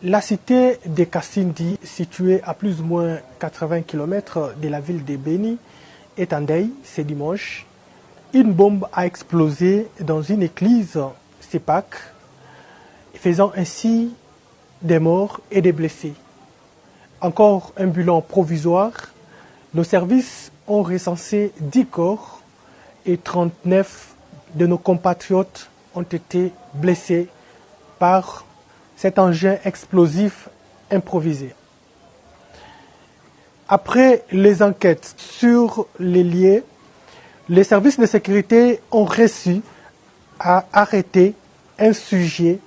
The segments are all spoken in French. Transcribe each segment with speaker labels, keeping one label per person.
Speaker 1: La cité de Kassindi, située à plus ou moins 80 km de la ville de Beni, est en deuil ce dimanche. Une bombe a explosé dans une église CEPAC, faisant ainsi des morts et des blessés. Encore un bilan provisoire. Nos services ont recensé 10 corps et 39 de nos compatriotes ont été blessés par cet engin explosif improvisé. Après les enquêtes sur les lieux, les services de sécurité ont réussi à arrêter un sujet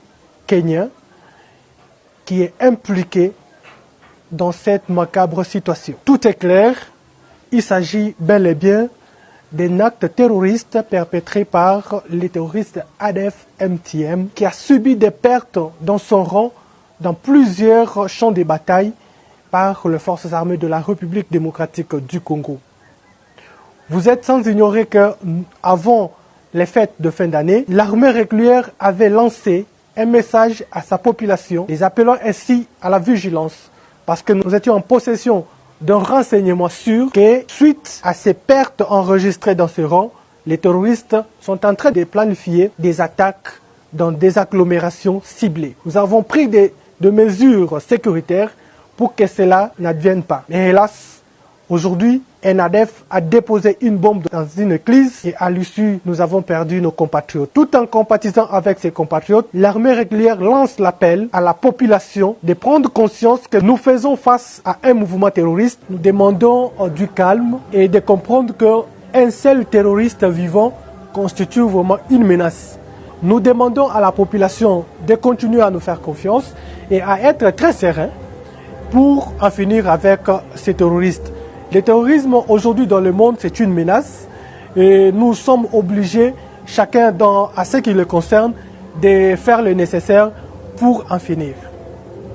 Speaker 1: kenyan qui est impliqué dans cette macabre situation. Tout est clair, il s'agit bel et bien d'un acte terroriste perpétré par les terroristes ADF MTM qui a subi des pertes dans son rang dans plusieurs champs de bataille par les forces armées de la République démocratique du Congo. Vous êtes sans ignorer qu'avant les fêtes de fin d'année, l'armée régulière avait lancé un message à sa population, les appelant ainsi à la vigilance, parce que nous étions en possession d'un renseignement sûr que, suite à ces pertes enregistrées dans ce rang, les terroristes sont en train de planifier des attaques dans des agglomérations ciblées. Nous avons pris des mesures sécuritaires pour que cela n'advienne pas. Mais hélas, aujourd'hui, un ADF a déposé une bombe dans une église et à l'issue, nous avons perdu nos compatriotes. Tout en compatissant avec ses compatriotes, l'armée régulière lance l'appel à la population de prendre conscience que nous faisons face à un mouvement terroriste. Nous demandons du calme et de comprendre qu'un seul terroriste vivant constitue vraiment une menace. Nous demandons à la population de continuer à nous faire confiance et à être très serein pour en finir avec ces terroristes. Le terrorisme aujourd'hui dans le monde, c'est une menace et nous sommes obligés, chacun à ce qui le concerne, de faire le nécessaire pour en finir.